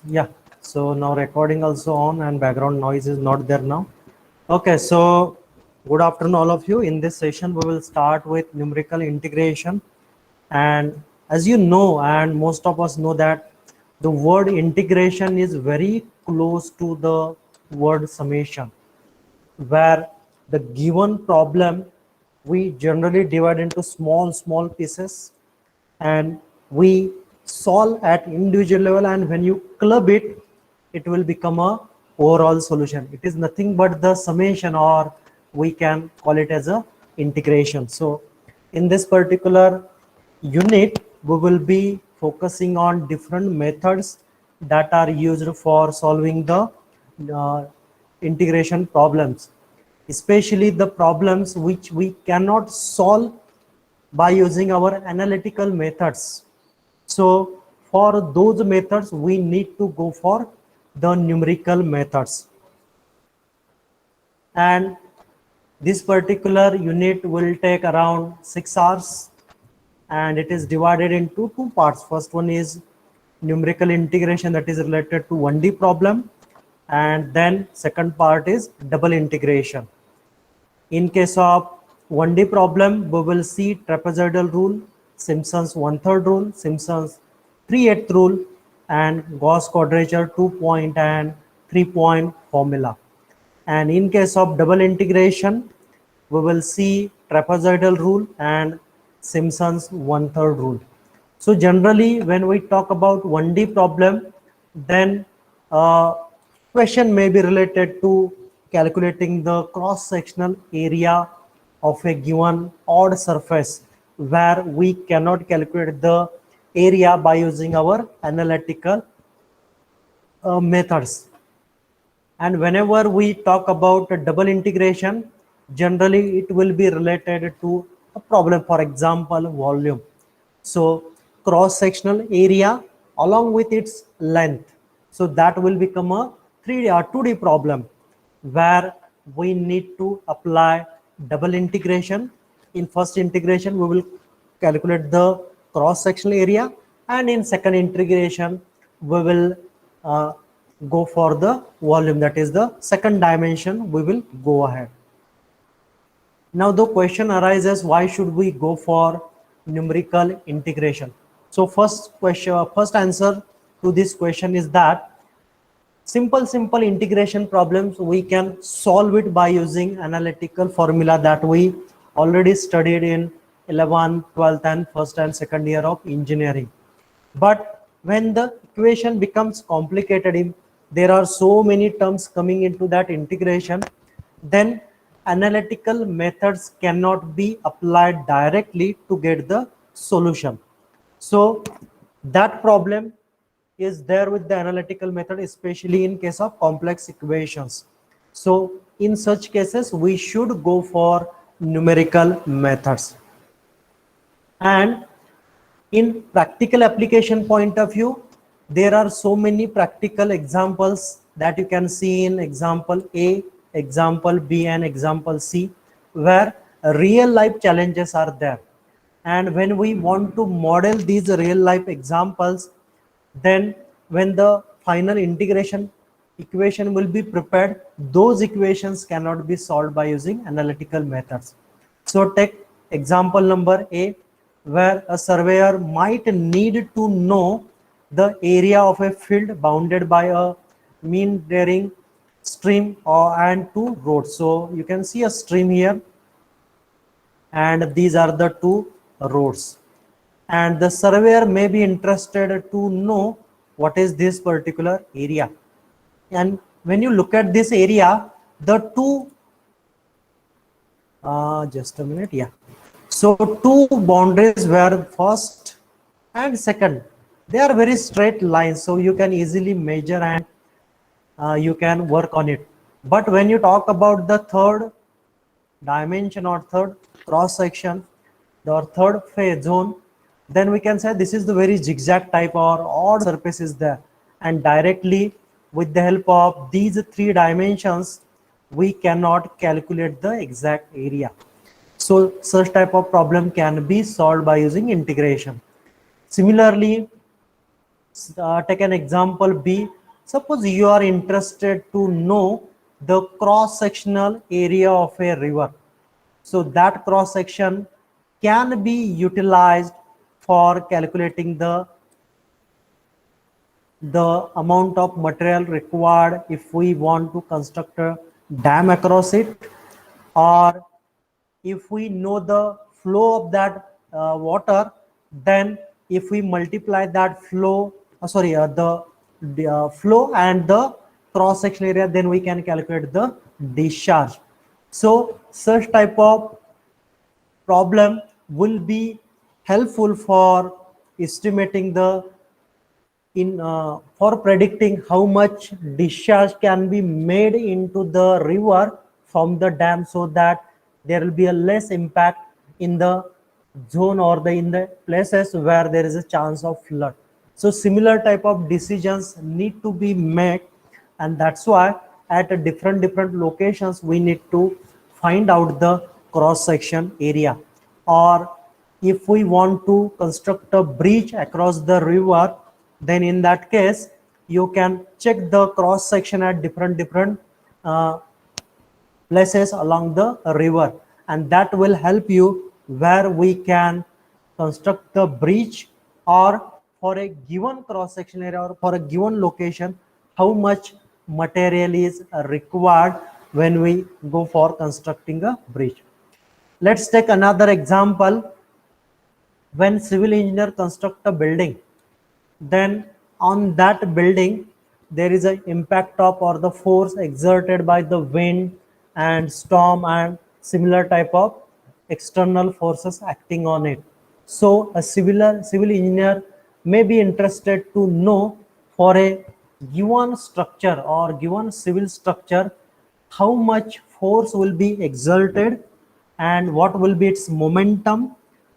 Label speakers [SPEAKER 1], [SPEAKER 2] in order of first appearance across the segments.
[SPEAKER 1] Yeah. So now recording also on and background noise is not there now. Okay. So good afternoon, all of you. In this session, we will start with numerical integration. And as you know, and most of us know that the word integration is very close to the word summation, where the given problem we generally divide into small pieces and we solve at individual level, and when you club it, it will become a overall solution. It is nothing but the summation, or we can call it as a integration. So in this particular unit, we will be focusing on different methods that are used for solving the uh, integration problems, especially the problems which we cannot solve by using our analytical methods. So for those methods, we need to go for the numerical methods. And this particular unit will take around 6 hours, and it is divided into two parts. First one is numerical integration, that is related to 1D problem, and then second part is double integration. In case of 1D problem, we will see trapezoidal rule, Simpson's 1/3 rule, Simpson's 3/8 rule, and Gauss quadrature 2-point and 3-point formula. And in case of double integration, we will see trapezoidal rule and Simpson's 1/3 rule. So generally, when we talk about 1D problem, then question may be related to calculating the cross-sectional area of a given odd surface, where we cannot calculate the area by using our analytical methods. And whenever we talk about a double integration, generally it will be related to a problem, for example, volume. So cross-sectional area along with its length. So that will become a 3D or 2D problem, where we need to apply double integration. In first integration, we will calculate the cross-sectional area, and in second integration, we will go for the volume, that is the second dimension we will go ahead. Now the question arises, why should we go for numerical integration? So first answer to this question is that simple integration problems we can solve it by using analytical formula that we already studied in 11th, 12th and first and second year of engineering. But when the equation becomes complicated, there are so many terms coming into that integration, then analytical methods cannot be applied directly to get the solution. So that problem is there with the analytical method, especially in case of complex equations. So in such cases, we should go for numerical methods. And in practical application point of view, there are so many practical examples that you can see in example A, example B and example C, where real life challenges are there. And when we want to model these real life examples, then when the final integration equation will be prepared, those equations cannot be solved by using analytical methods. So take example number A, where a surveyor might need to know the area of a field bounded by a meandering stream and two roads. So you can see a stream here, and these are the two roads. And the surveyor may be interested to know what is this particular area. And when you look at this area, the two just a minute, yeah. So two boundaries were first and second. They are very straight lines, so you can easily measure and you can work on it. But when you talk about the third dimension or third cross section or third phase zone, then we can say this is the very zigzag type or odd surface is there, and directly with the help of these three dimensions we cannot calculate the exact area. So such type of problem can be solved by using integration. Similarly, Take an example B. Suppose you are interested to know the cross-sectional area of a river. So that cross-section can be utilized for calculating the amount of material required if we want to construct a dam across it, or if we know the flow of that water, then if we multiply that flow the flow and the cross section area, then we can calculate the discharge. So such type of problem will be helpful for estimating the in for predicting how much discharge can be made into the river from the dam, so that there will be a less impact in the zone or the in the places where there is a chance of flood. So similar type of decisions need to be made, and that's why at a different locations we need to find out the cross section area. Or if we want to construct a bridge across the river, then in that case you can check the cross section at different uh, places along the river, and that will help you where we can construct the bridge, or for a given cross section area or for a given location how much material is required when we go for constructing a bridge. Let's take another example. When civil engineer construct a building, then on that building there is an impact of or the force exerted by the wind and storm and similar type of external forces acting on it. So a civil engineer may be interested to know for a given structure or given civil structure how much force will be exerted and what will be its momentum,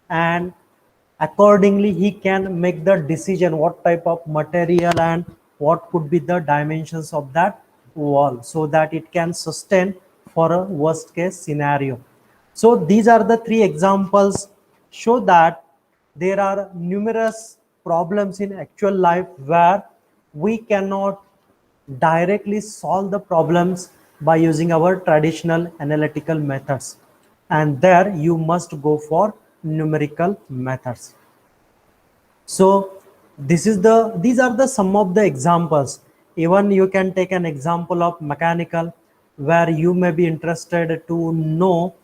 [SPEAKER 1] and accordingly he can make the decision what type of material and what could be the dimensions of that wall, so that it can sustain for a worst case scenario. So these are the three examples show that there are numerous problems in actual life where we cannot directly solve the problems by using our traditional analytical methods, and there you must go for numerical methods. So these are the some of the examples. Even you can take an example of mechanical, where you may be interested to know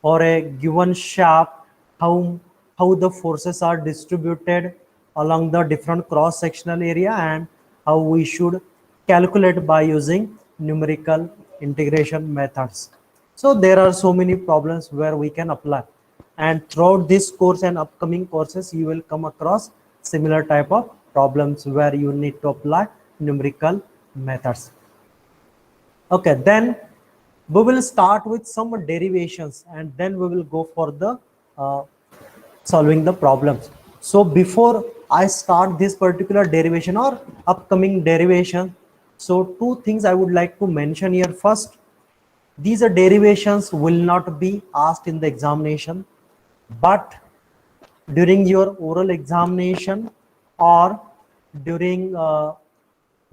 [SPEAKER 1] for a given shaft how the forces are distributed along the different cross sectional area, and how we should calculate by using numerical integration methods. So there are so many problems where we can apply, and throughout this course and upcoming courses you will come across similar type of problems where you need to apply numerical methods. Okay, then we will start with some derivations, and then we will go for the uh, solving the problems. So before I start this particular derivation or upcoming derivation, so two things I would like to mention here. First, these derivations will not be asked in the examination, but during your oral examination or during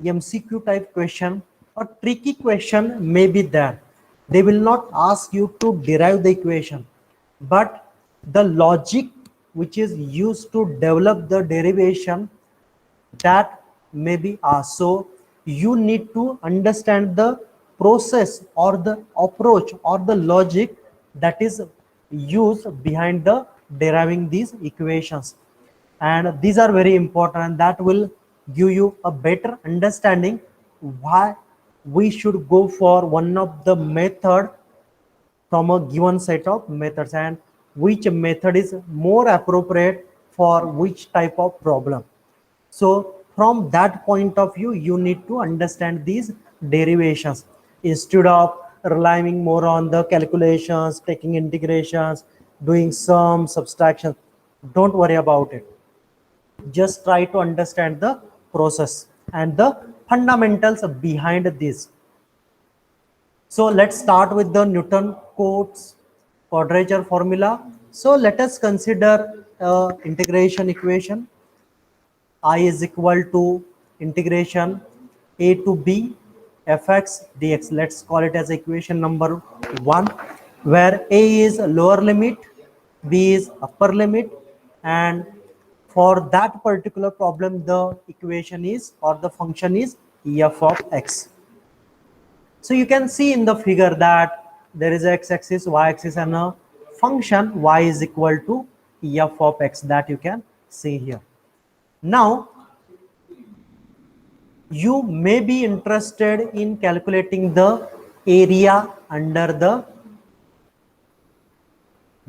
[SPEAKER 1] MCQ type question or tricky question may be there. They will not ask you to derive the equation, but the logic which is used to develop the derivation, that may be asked. So you need to understand the process or the approach or the logic that is used behind the deriving these equations, and these are very important, and that will give you a better understanding why we should go for one of the method from a given set of methods, and which method is more appropriate for which type of problem. So from that point of view, you need to understand these derivations instead of relying more on the calculations, taking integrations, doing some subtraction. Don't worry about it. Just try to understand the process and the fundamentals behind this. So let's start with the Newton-Cotes quadrature formula. So let us consider integration equation. I is equal to integration a to b fx dx. Let's call it as equation number 1, where a is lower limit, b is upper limit, and for that particular problem the equation is, or the function is, f of x. So you can see in the figure that there is a x-axis, y-axis, and a function y is equal to f of x that you can see here. Now, you may be interested in calculating the area under the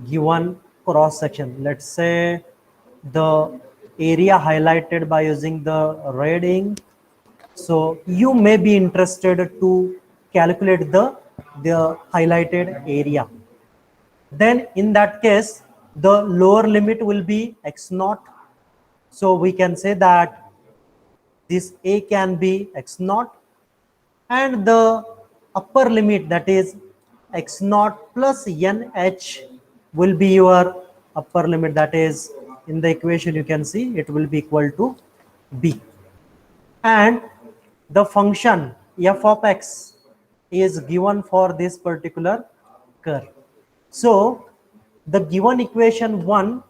[SPEAKER 1] given cross section. Let's say the area highlighted by using the red ink. So you may be interested to calculate the highlighted area. Then in that case, the lower limit will be x naught. So we can say that this a can be x naught, and the upper limit, that is x naught plus nh, will be your upper limit, that is in the equation you can see it will be equal to b. And the function f of x is given for this particular curve. So the given equation 1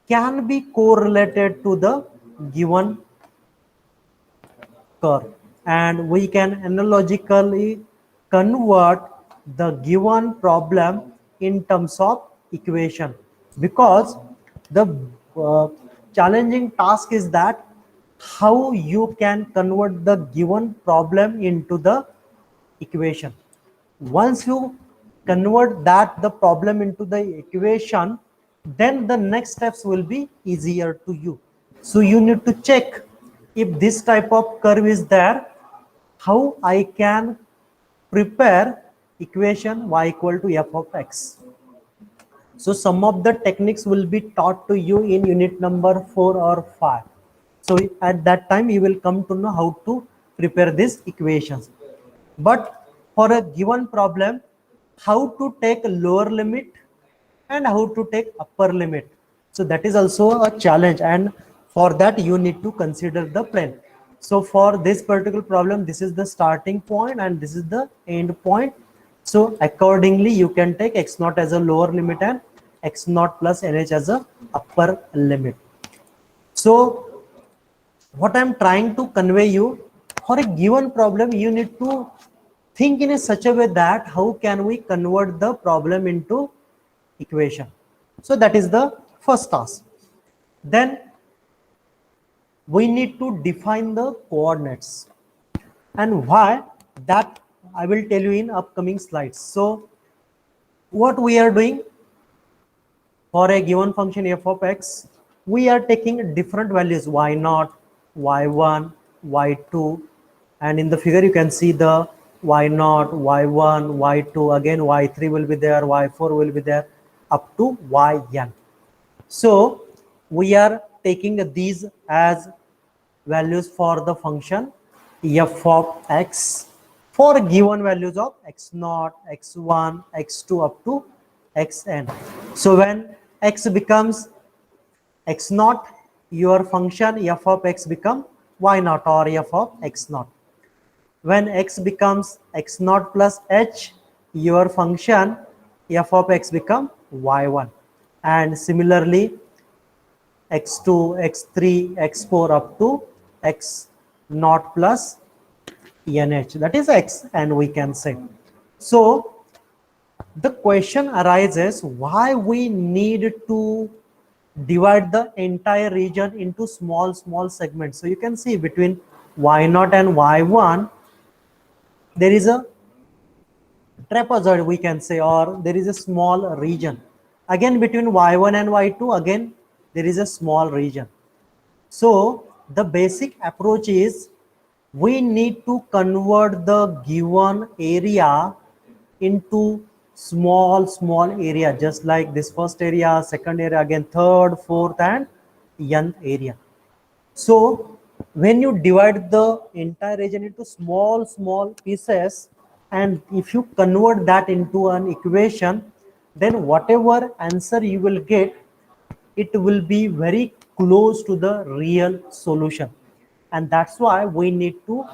[SPEAKER 1] can be correlated to the given curve, and we can analogically convert the given problem in terms of equation, because the challenging task is that how you can convert the given problem into the equation. Once you convert that the problem into the equation, then the next steps will be easier to you. So you need to check if this type of curve is there, how I can prepare equation y equal to f of x. So some of the techniques will be taught to you in unit number 4 or 5. So at that time you will come to know how to prepare these equations. But for a given problem, how to take lower limit and how to take upper limit, so that is also a challenge, and for that you need to consider the plane. So for this particular problem, this is the starting point and this is the end point. So accordingly you can take x naught as a lower limit and x naught plus nh as a upper limit. So what I'm trying to convey you, for a given problem you need to think in a such a way that how can we convert the problem into equation. So that is the first task. Then we need to define the coordinates, and why, that I will tell you in upcoming slides. So what we are doing, for a given function f of x, we are taking different values, y naught, y1, y2, and in the figure you can see the y naught, y1, y2, again y3 will be there, y4 will be there, up to yn. So we are taking these as values for the function f of x for given values of x naught, x1, x2 up to xn. So when x becomes x naught, your function f of x become y naught or f of x naught. When x becomes x naught plus h, your function f of x become y1. And similarly x2, x3, x4 up to x naught plus nh, that is x, and we can say. So the question arises, why we need to divide the entire region into small segments. So you can see between y0 and y1 there is a trapezoid, we can say, or there is a small region. Again between y1 and y2, again there is a small region. So the basic approach is we need to convert the given area into small area, just like this first area, second area, again third, fourth, and nth area. So when you divide the entire region into small pieces, and if you convert that into an equation, then whatever answer you will get, it will be very close to the real solution. and that's why we need to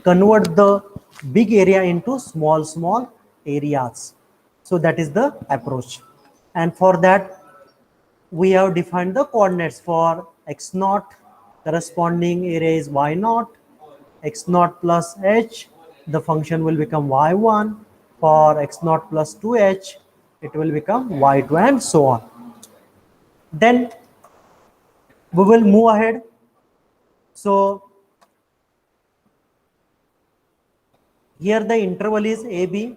[SPEAKER 1] convert the big area into small areas. So that is the approach, and for that we have defined the coordinates. For x naught, corresponding area is y naught, x naught plus h, the function will become y1. For x naught plus 2h, it will become y2, and so on. Then we will move ahead. So here the interval is AB,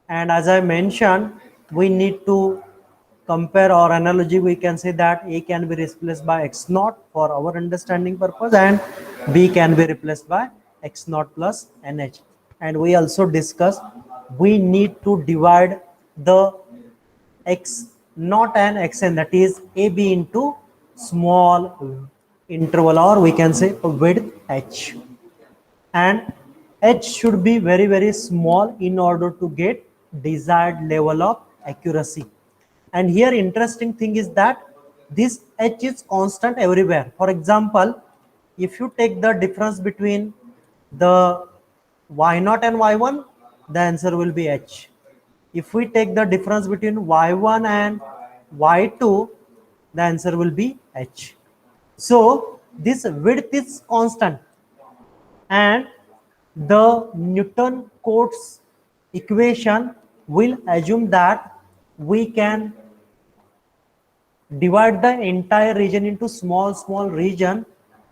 [SPEAKER 1] and as I mentioned, we need to compare, or analogy we can say that A can be replaced by x naught for our understanding purpose, and B can be replaced by x naught plus nh. And we also discussed we need to divide the x naught and xn, that is AB, into small interval, or we can say width h, and h should be very small in order to get desired level of accuracy. And here interesting thing is that this h is constant everywhere. For example, if you take the difference between the y0 and y1, the answer will be h. If we take the difference between y1 and y2, the answer will be h. So this width is constant, and the Newton Cotes equation will assume that we can divide the entire region into small region,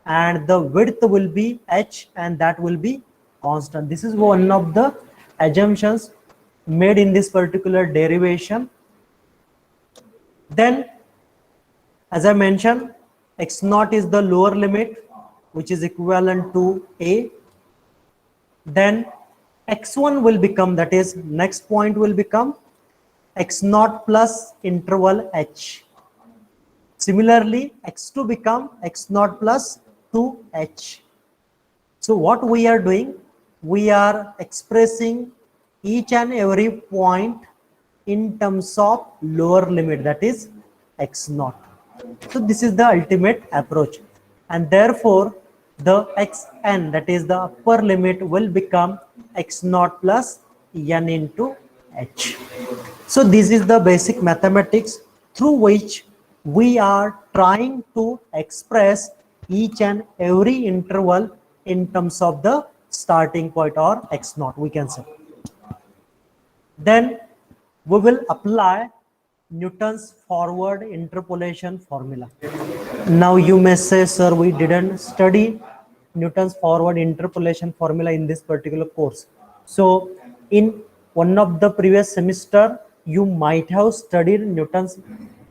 [SPEAKER 1] and the width will be h, and that will be constant. This is one of the assumptions made in this particular derivation. Then, as I mentioned, x naught is the lower limit, which is equivalent to a. Then x1 will become, that is next point will become x naught plus interval h. Similarly, x2 become x naught plus 2h. So what we are doing, we are expressing each and every point in terms of lower limit, that is x naught. So this is the ultimate approach, and therefore the xn, that is the upper limit, will become x naught plus n into h. So this is the basic mathematics through which we are trying to express each and every interval in terms of the starting point, or x naught we can say. Then we will apply Newton's forward interpolation formula. Now you may say, sir, we didn't study Newton's forward interpolation formula in this particular course. So in one of the previous semester, you might have studied Newton's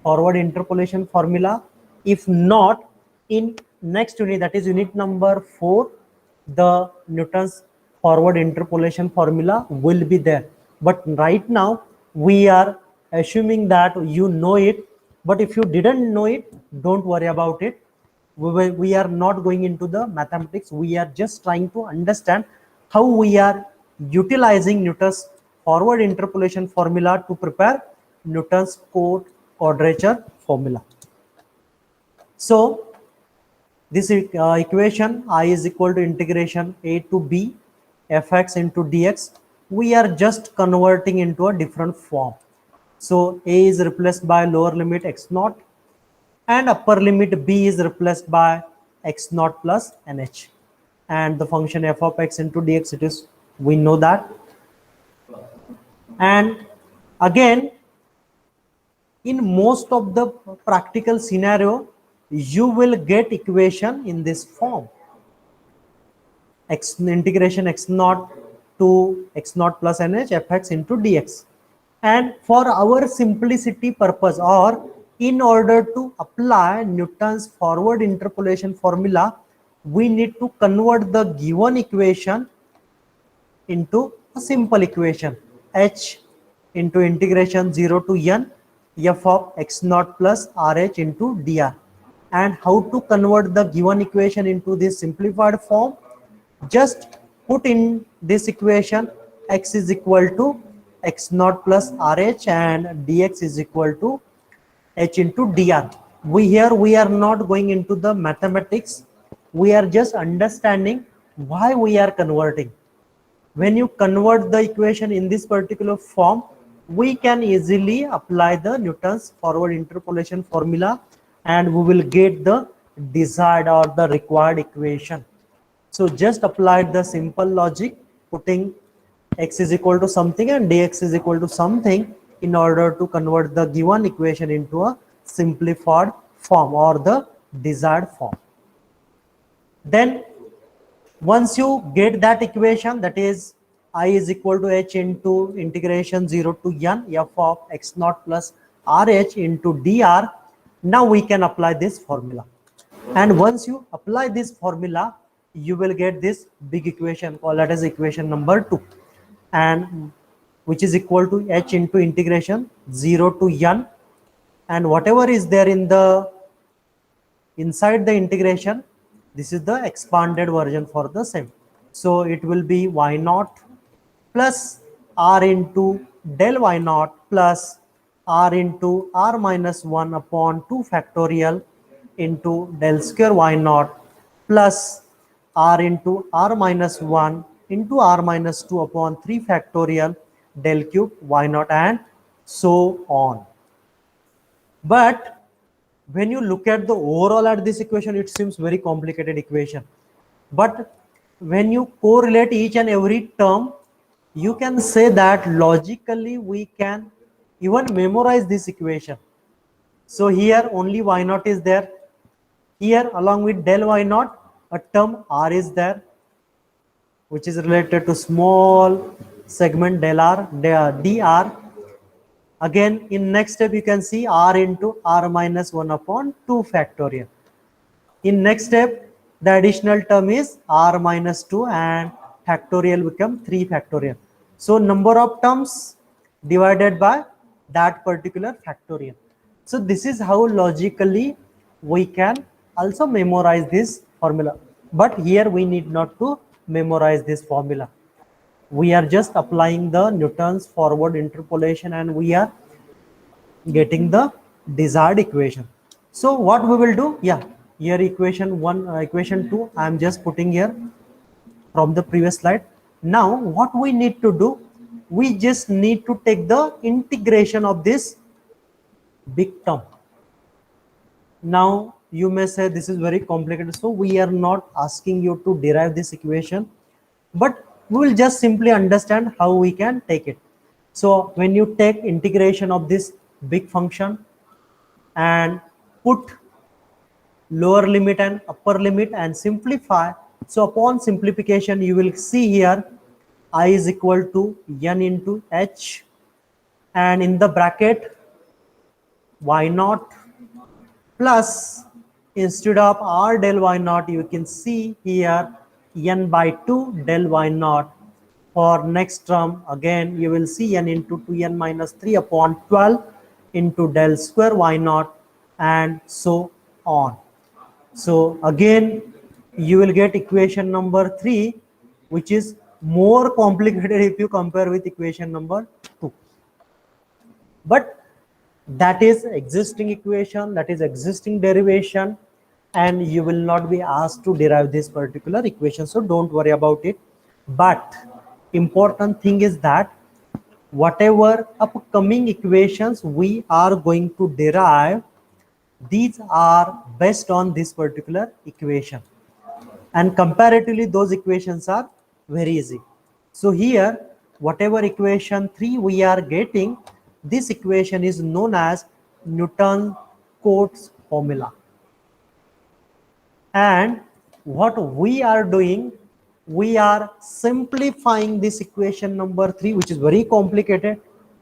[SPEAKER 1] forward interpolation formula. If not, in next unit, that is unit number 4, the Newton's forward interpolation formula will be there. But right now we are assuming that you know it, but if you didn't know it, don't worry about it. We are not going into the mathematics. We are just trying to understand how we are utilizing Newton's forward interpolation formula to prepare Newton's quadrature formula. So this equation I is equal to integration a to b fx into dx, we are just converting into a different form. So a is replaced by lower limit x naught, and upper limit b is replaced by x naught plus nh, and the function f of x into dx, it is, we know that. And again, in most of the practical scenario, you will get equation in this form: x integration x naught to x naught plus nh fx into dx. And for our simplicity purpose, or in order to apply Newton's forward interpolation formula, we need to convert the given equation into a simple equation: h into integration 0 to n f of x naught plus rh into dr. And how to convert the given equation into this simplified form? Just put in this equation x is equal to x naught plus rh and dx is equal to h into dr. We are not going into the mathematics. We are just understanding why we are converting. When you convert the equation in this particular form, we can easily apply the Newton's forward interpolation formula and we will get the desired or the required equation. So just apply the simple logic, putting x is equal to something and dx is equal to something in order to convert the given equation into a simplified form or the desired form. Then once you get that equation, that is I is equal to h into integration 0 to n f of x naught plus rh into dr, now we can apply this formula. And once you apply this formula, you will get this big equation called that as equation number 2, and which is equal to h into integration 0 to n, and whatever is there in the inside the integration, this is the expanded version for the same. So it will be y naught plus r into del y naught plus r into r minus 1 upon 2 factorial into del square y naught plus r into r minus 1 into r minus 2 upon 3 factorial del cube y naught, and so on. But when you look at the overall at this equation, it seems very complicated equation. But when you correlate each and every term, you can say that logically we can even memorize this equation. So here only y naught is there. Here along with del y naught, a term r is there, which is related to small segment del r dr. Again, in next step, you can see r into r minus 1 upon 2 factorial. In next step, the additional term is r minus 2 and factorial become 3 factorial. So number of terms divided by that particular factorial. So this is how logically we can also memorize this formula. But here we need not to memorize this formula. We are just applying the Newton's forward interpolation and we are getting the desired equation. So what we will do, yeah, here equation 1, equation 2, I am just putting here from the previous slide. Now what we need to do, we just need to take the integration of this big term. Now you may say this is very complicated, so we are not asking you to derive this equation, but we will just simply understand how we can take it. So when you take integration of this big function and put lower limit and upper limit and simplify, so upon simplification you will see here I is equal to n into h, and in the bracket y naught plus, instead of r del y naught, you can see here n by 2 del y naught. For next term, again you will see n into 2n minus 3 upon 12 into del square y naught, and so on. So again you will get equation number 3, which is more complicated if you compare with equation number 2. But that is existing equation, that is existing derivation, and you will not be asked to derive this particular equation, so don't worry about it. But important thing is that whatever upcoming equations we are going to derive, these are based on this particular equation, and comparatively those equations are very easy. So here whatever equation 3 we are getting, this equation is known as Newton-Cotes formula. And what we are doing, we are simplifying this equation number 3, which is very complicated,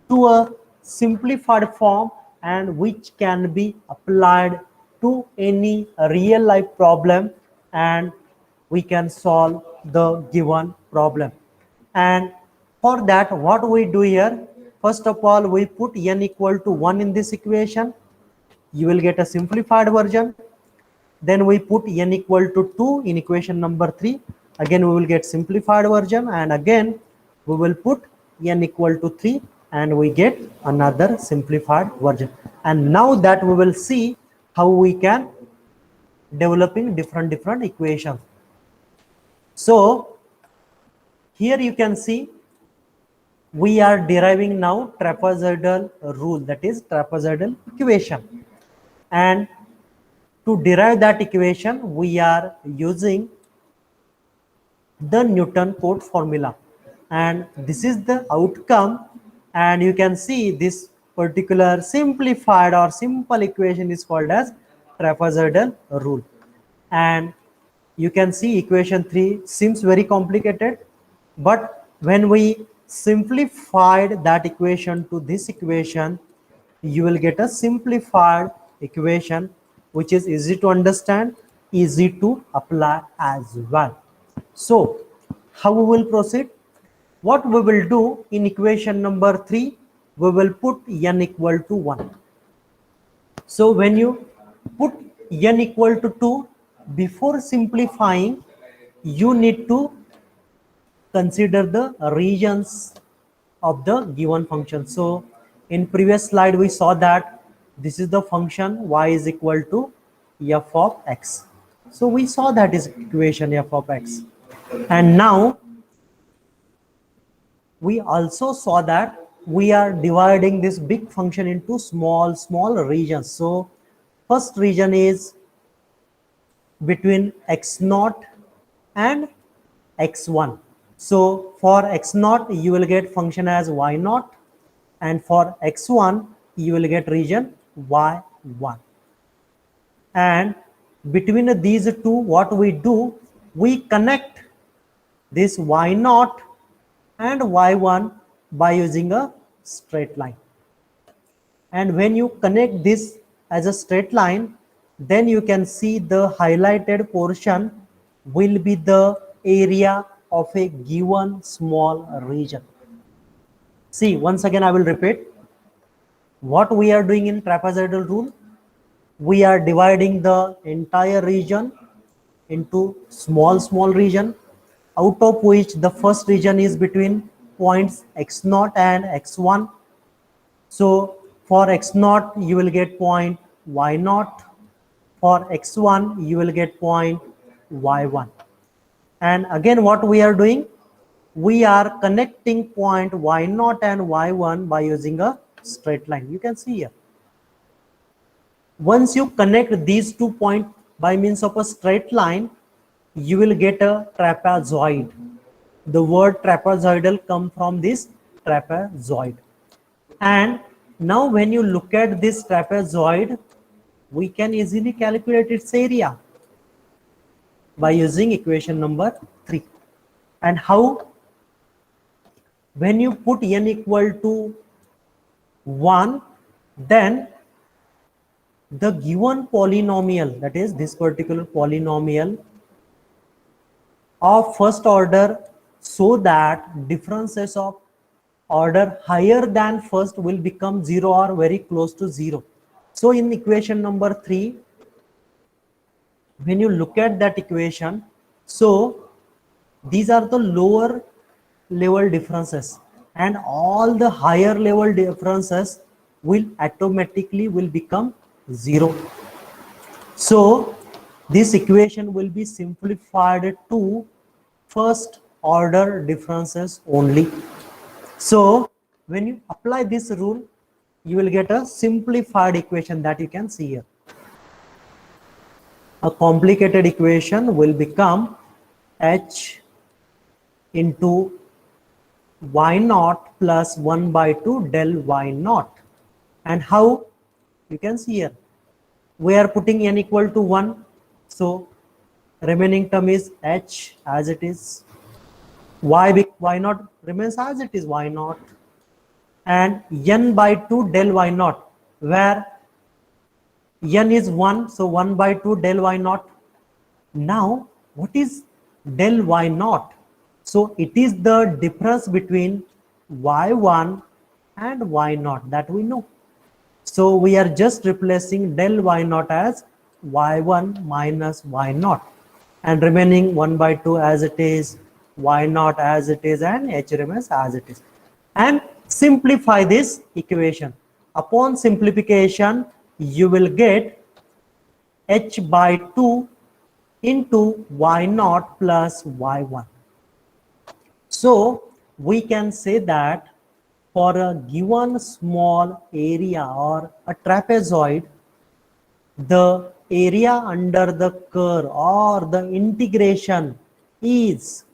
[SPEAKER 1] to a simplified form and which can be applied to any real life problem, and we can solve the given problem. And for that, what we do here, first of all, we put n equal to 1 in this equation. You will get a simplified version. Then we put n equal to 2 in equation number 3. Again, we will get simplified version. And again, we will put n equal to 3 and we get another simplified version. And now that we will see how we can developing different equations. So here you can see we are deriving now trapezoidal rule, that is trapezoidal equation. And to derive that equation, we are using the Newton code formula. And this is the outcome. And you can see this particular simplified or simple equation is called as trapezoidal rule. And you can see equation 3 seems very complicated, but when we simplified that equation to this equation, you will get a simplified equation which is easy to understand, easy to apply as well. So how we will proceed? What we will do in equation number 3, we will put n equal to 1. So when you put n equal to 2, before simplifying, you need to consider the regions of the given function. So in previous slide, we saw that this is the function y is equal to f of x. So we saw that is equation f of x. And now we also saw that we are dividing this big function into small regions. So first region is between x0 and x1. So for x0 you will get function as y0, and for x1 you will get region y1. And between these two, what we do, we connect this y0 and y1 by using a straight line. And when you connect this as a straight line, then you can see the highlighted portion will be the area of a given small region. See, once again I will repeat what we are doing in trapezoidal rule. We are dividing the entire region into small region, out of which the first region is between points x0 and x1. So for x0 you will get point y0, for x1 you will get point y1. And again what we are doing, we are connecting point y0 and y1 by using a straight line. You can see here. Once you connect these 2 points by means of a straight line, you will get a trapezoid. The word trapezoidal comes from this trapezoid. And now when you look at this trapezoid, we can easily calculate its area by using equation number 3. And how? When you put n equal to 1, then the given polynomial, that is this particular polynomial of first order, so that differences of order higher than first will become 0 or very close to 0. So in equation number 3, when you look at that equation, so these are the lower level differences, and all the higher level differences will automatically become 0. So this equation will be simplified to first order differences only. So when you apply this rule, you will get a simplified equation that you can see here. A complicated equation will become h into y0 plus 1 by 2 del y0. And how? You can see here, we are putting n equal to 1, so remaining term is h as it is, y0 remains as it is, y0, and n by 2 del y0, where n is 1, so 1 by 2 del y0. Now what is del y0? So it is the difference between y1 and y0 that we know. So we are just replacing del y0 as y1 minus y0, and remaining 1 by 2 as it is, y0 as it is, and h remains as it is. And simplify this equation. Upon simplification, you will get h by 2 into y naught plus y1. So we can say that for a given small area or a trapezoid, the area under the curve or the integration is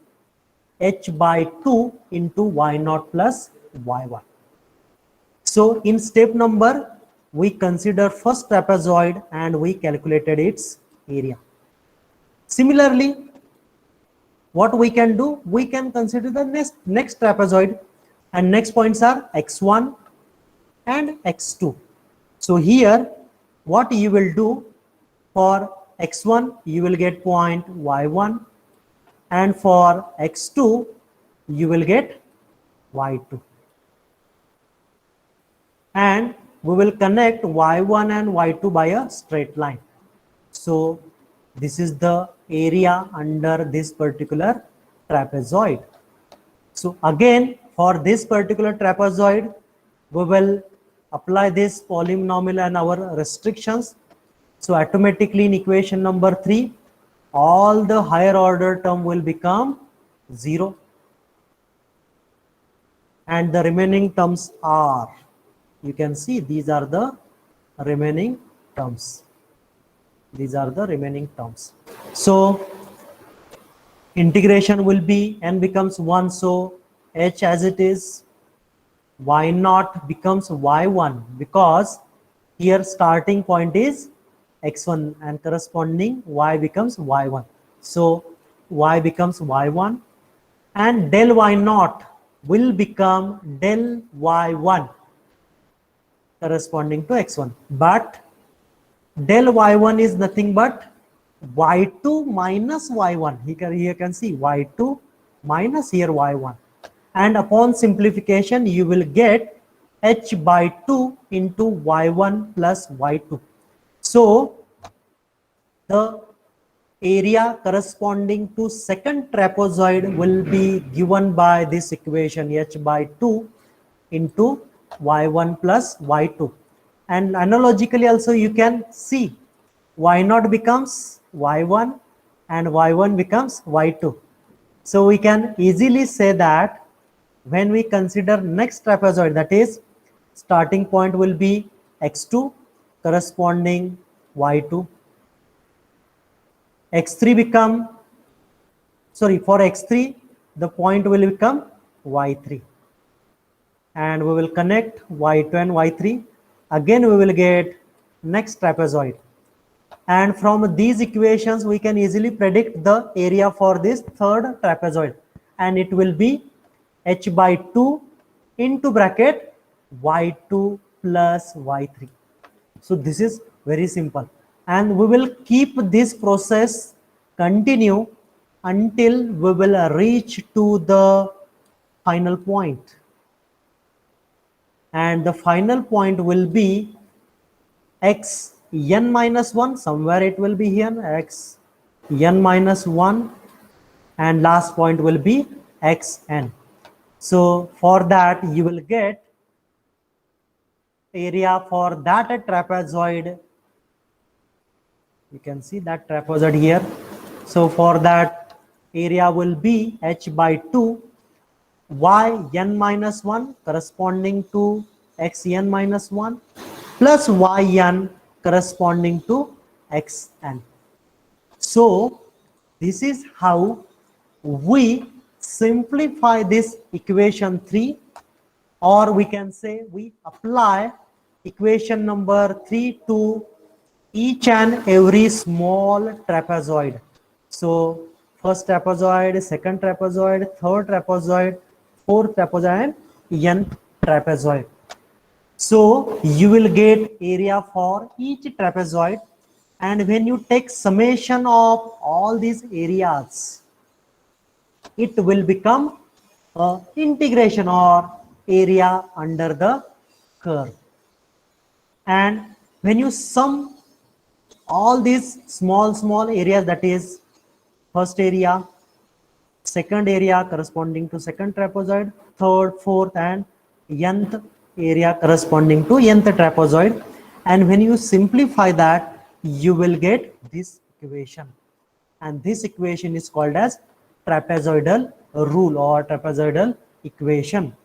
[SPEAKER 1] h by 2 into y naught plus y1. So in step number, we consider first trapezoid and we calculated its area. Similarly, what we can do, we can consider the next trapezoid, and next points are x1 and x2. So here what you will do, for x1 you will get point y1, and for x2 you will get y2, and we will connect y1 and y2 by a straight line. So this is the area under this particular trapezoid. So again, for this particular trapezoid, we will apply this polynomial and our restrictions. So automatically in equation number 3, all the higher order term will become 0. And the remaining terms are, you can see these are the remaining terms. These are the remaining terms. So integration will be n becomes 1, so h as it is, y naught becomes y1 because here starting point is x1 and corresponding y becomes y1. So y becomes y1 and del y naught will become del y1 corresponding to x1. But del y1 is nothing but y2 minus y1. Here you can see y2 minus here y1. And upon simplification, you will get h by 2 into y1 plus y2. So the area corresponding to second trapezoid will be given by this equation h by 2 into y1 plus y2. And analogically also you can see y0 becomes y1 and y1 becomes y2. So we can easily say that when we consider next trapezoid, that is starting point will be x2 corresponding y2, x3 become, sorry, for x3 the point will become y3, and we will connect y2 and y3. Again we will get next trapezoid, and from these equations we can easily predict the area for this third trapezoid, and it will be h by 2 into bracket y2 plus y3. So this is very simple, and we will keep this process continue until we will reach to the final point, and the final point will be x n minus 1, somewhere it will be here x n minus 1, and last point will be xn. So for that you will get area for that trapezoid. You can see that trapezoid here. So for that area will be h by 2 y n minus 1 corresponding to x n minus 1 plus y n corresponding to xn. So this is how we simplify this equation 3, or we can say we apply equation number 3 to each and every small trapezoid. So first trapezoid, second trapezoid, third trapezoid, fourth trapezoid, and nth trapezoid. So you will get area for each trapezoid, and when you take summation of all these areas, it will become integration or area under the curve. And when you sum all these small areas, that is first area, second area corresponding to second trapezoid, third, fourth, and nth area corresponding to nth trapezoid, and when you simplify that, you will get this equation, and this equation is called as trapezoidal rule or trapezoidal equation.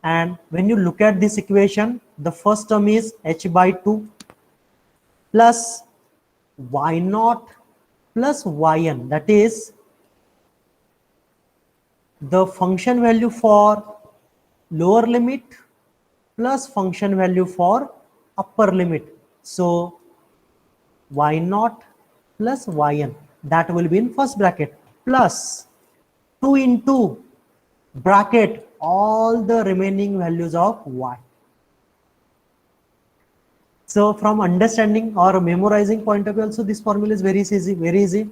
[SPEAKER 1] And when you look at this equation, the first term is h by 2 plus y naught plus yn, that is the function value for lower limit plus function value for upper limit. So y naught plus yn, that will be in first bracket, plus 2 into bracket all the remaining values of y. So from understanding or memorizing point of view also, this formula is very easy, very easy.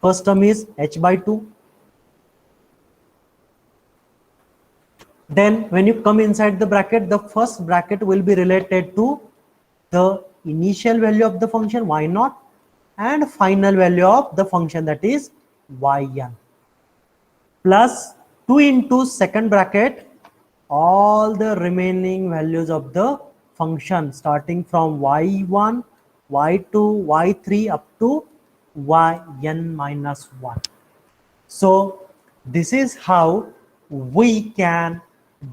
[SPEAKER 1] First term is h by 2. Then when you come inside the bracket, the first bracket will be related to the initial value of the function y naught and final value of the function, that is yn, plus 2 into second bracket all the remaining values of the function starting from y1, y2, y3 up to yn minus 1. So this is how we can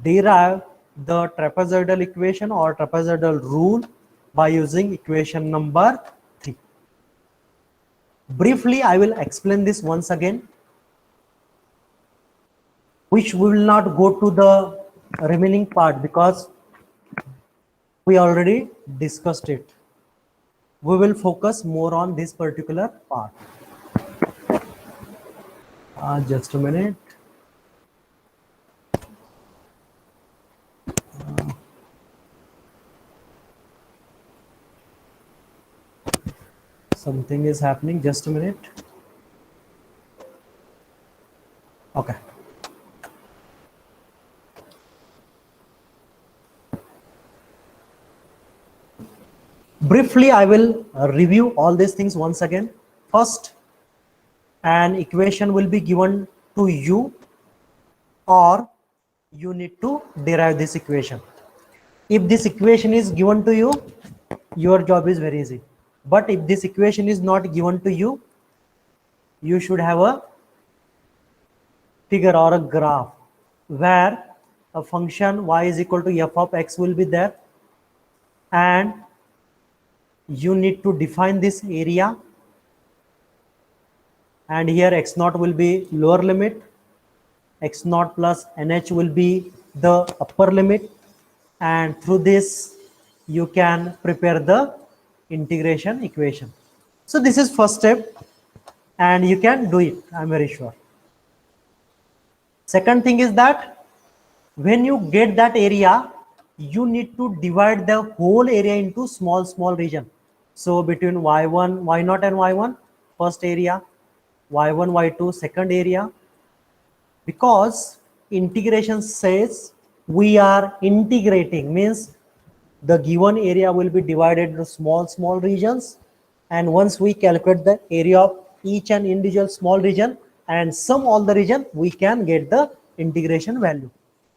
[SPEAKER 1] derive the trapezoidal equation or trapezoidal rule by using equation number 3. Briefly, I will explain this once again, which we will not go to the remaining part because we already discussed it. We will focus more on this particular part. Just a minute. Something is happening, just a minute. Okay. Briefly, I will review all these things once again. First, an equation will be given to you, or you need to derive this equation. If this equation is given to you, your job is very easy. But if this equation is not given to you, you should have a figure or a graph where a function y is equal to f of x will be there, and you need to define this area, and here x naught will be lower limit, x naught plus nh will be the upper limit, and through this you can prepare the integration equation. So this is first step and you can do it, I'm very sure. Second thing is that when you get that area, you need to divide the whole area into small region. So between y1, y0 and y1, first area, y1, y2, second area, because integration says we are integrating, means the given area will be divided into small regions, and once we calculate the area of each and individual small region and sum all the region, we can get the integration value.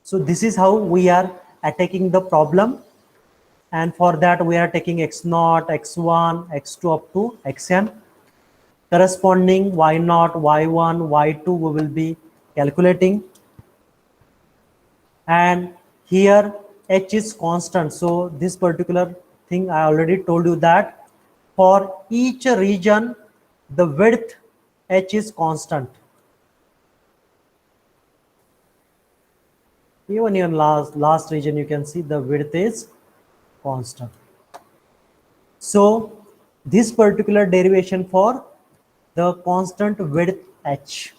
[SPEAKER 1] So this is how we are attacking the problem, and for that we are taking x0, x1, x2 up to xn. Corresponding y0, y1, y2 we will be calculating, and here h is constant. So this particular thing I already told you that for each region the width h is constant. Even in last region you can see the width is constant. So this particular derivation for the constant width h,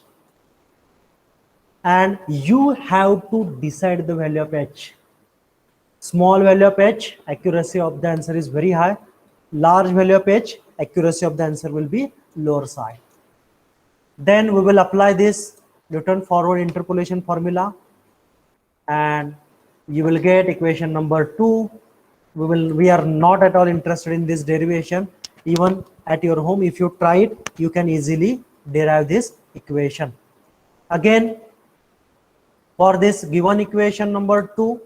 [SPEAKER 1] and you have to decide the value of h. Small value of h, accuracy of the answer is very high. Large value of h, accuracy of the answer will be lower side. Then we will apply this Newton forward interpolation formula, and you will get equation number 2. We are not at all interested in this derivation. Even at your home, if you try it, you can easily derive this equation. Again, for this given equation number 2,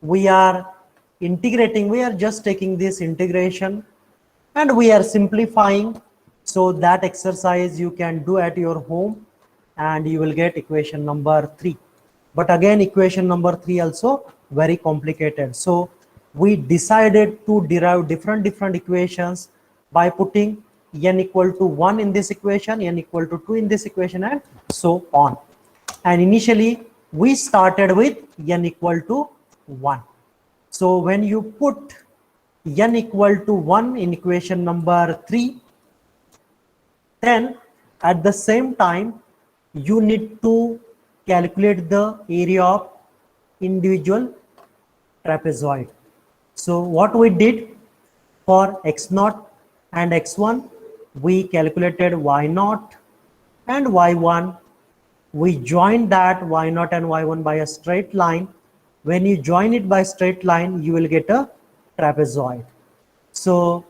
[SPEAKER 1] we are integrating, we are just taking this integration and we are simplifying. So that exercise you can do at your home and you will get equation number 3. But again, equation number 3 also very complicated. So we decided to derive different equations by putting n equal to 1 in this equation, n equal to 2 in this equation, and so on. And initially we started with n equal to 1. So when you put n equal to 1 in equation number 3, then at the same time you need to calculate the area of individual trapezoid. So what we did for x0 and x1, we calculated y0 and y1. We joined that y0 and y1 by a straight line. When you join it by straight line, you will get a trapezoid. So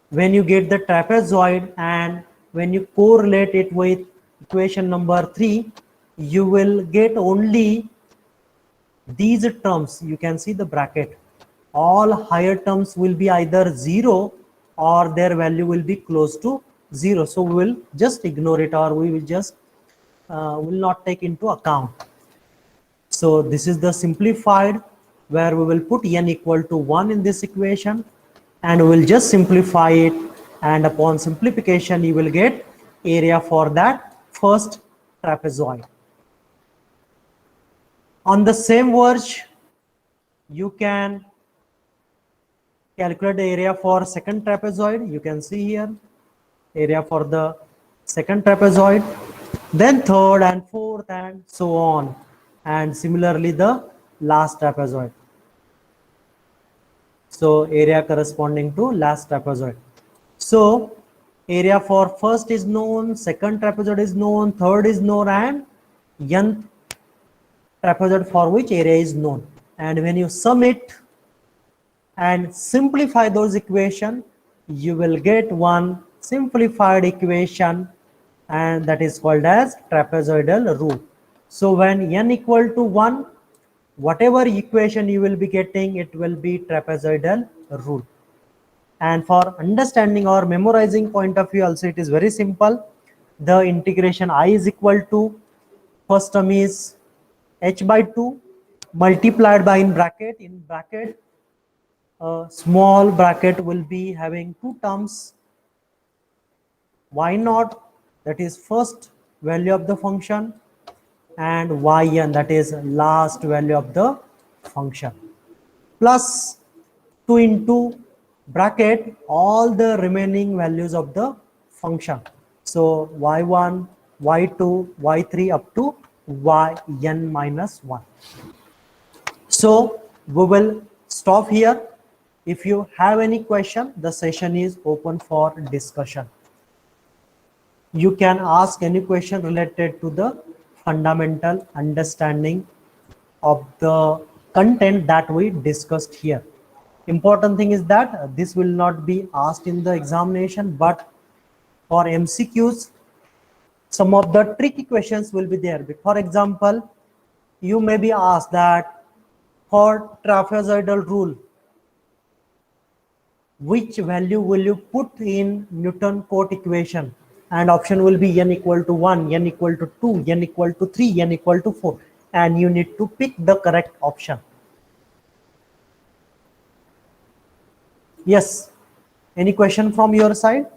[SPEAKER 1] when you get the trapezoid and when you correlate it with equation number 3, you will get only these terms. You can see the bracket. All higher terms will be either 0 or their value will be close to 0. So we will just ignore it, or we will just will not take into account. So this is the simplified, where we will put n equal to 1 in this equation and we will just simplify it, and upon simplification you will get area for that first trapezoid. On the same verge, you can calculate the area for second trapezoid. You can see here area for the second trapezoid, then third and fourth and so on, and similarly the last trapezoid. So area corresponding to last trapezoid. So area for first is known, second trapezoid is known, third is known, and nth trapezoid for which area is known. And when you sum it and simplify those equations, you will get one simplified equation, and that is called as trapezoidal rule. So when n equal to 1, whatever equation you will be getting, it will be trapezoidal rule. And for understanding or memorizing point of view also, it is very simple. The integration I is equal to, first term is h by 2 multiplied by in bracket small bracket will be having two terms, y0, that is first value of the function, and yn, that is last value of the function, plus 2 into bracket all the remaining values of the function. So y1, y2, y3 up to yn minus 1. So we will stop here. If you have any question, the session is open for discussion. You can ask any question related to the fundamental understanding of the content that we discussed here. Important thing is that this will not be asked in the examination, but for MCQs, some of the tricky questions will be there. For example, you may be asked that for trapezoidal rule, which value will you put in Newton-Cote equation? And option will be n equal to 1, n equal to 2, n equal to 3, n equal to 4. And you need to pick the correct option. Yes. Any question from your side?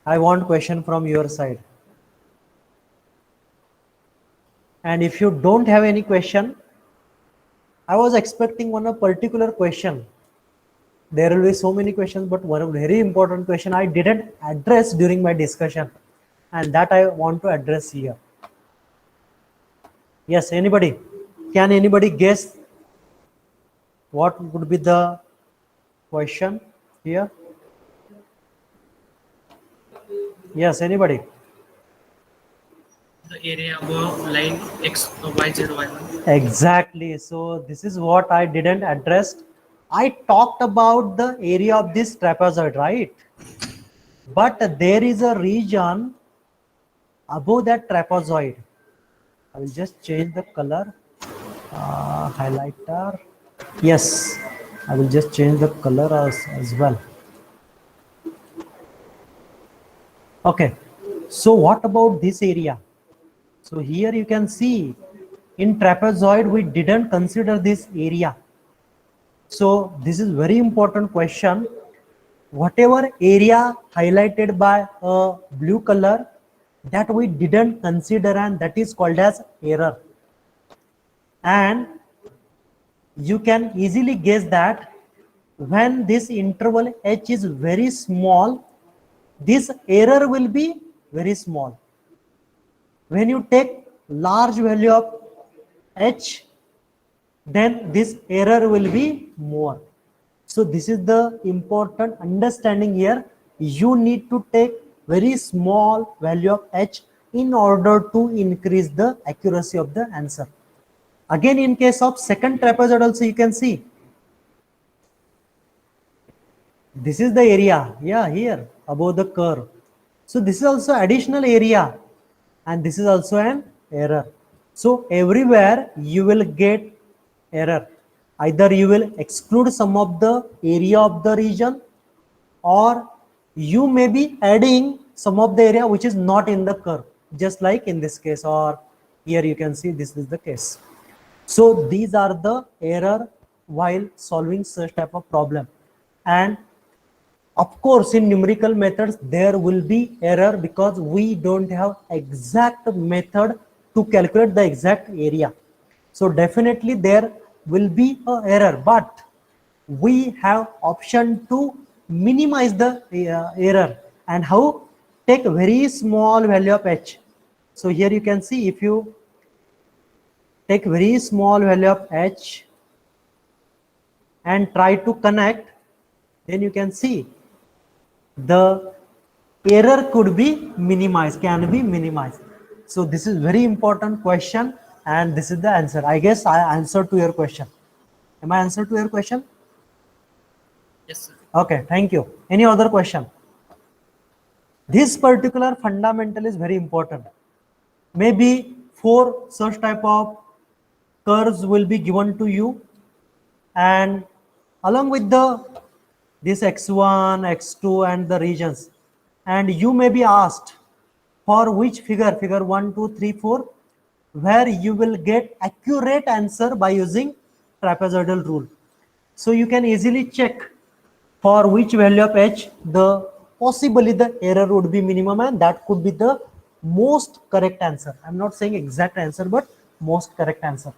[SPEAKER 1] I want question from your side. And if you don't have any question, I was expecting one a particular question. There will be so many questions, but one very important question I didn't address during my discussion, and that I want to address here. Yes, anybody? Can anybody guess what would be the question here? Yes, anybody?
[SPEAKER 2] The area above line x, y, z, y1.
[SPEAKER 1] Exactly. So this is what I didn't address. I talked about the area of this trapezoid, right? But there is a region above that trapezoid. I will just change the color, highlighter. Yes, I will just change the color as well. Okay, so what about this area? So here you can see in trapezoid we didn't consider this area. So this is very important question. Whatever area highlighted by a blue color, that we didn't consider, and that is called as error. And you can easily guess that when this interval h is very small, this error will be very small. When you take large value of h, then this error will be more. So this is the important understanding here. You need to take very small value of h in order to increase the accuracy of the answer. Again, in case of second trapezoid also, you can see this is the area, yeah, here above the curve. So this is also additional area, and this is also an error. So everywhere you will get error. Either you will exclude some of the area of the region, or you may be adding some of the area which is not in the curve, just like in this case, or here you can see this is the case. So these are the error while solving such type of problem. And of course, in numerical methods, there will be error because we don't have exact method to calculate the exact area. So definitely there will be a error, but we have option to minimize the error. And how? Take very small value of h. So here you can see, if you take very small value of h and try to connect, then you can see the error could be minimized, can be minimized. So this is very important question, and this is the answer. I guess I answered to your question. Am I answered to your question?
[SPEAKER 2] Yes, sir.
[SPEAKER 1] Okay, thank you. Any other question? This particular fundamental is very important. Maybe 4 such type of curves will be given to you, and along with the this x1, x2 and the regions, and you may be asked for which figure 1, 2, 3, 4, where you will get accurate answer by using trapezoidal rule. So you can easily check for which value of h the possibly the error would be minimum, and that could be the most correct answer. I'm not saying exact answer, but most correct answer.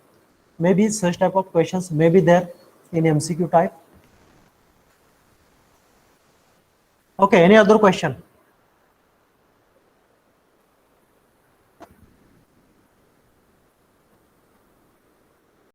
[SPEAKER 1] Maybe such type of questions may be there in MCQ type. Okay, any other question?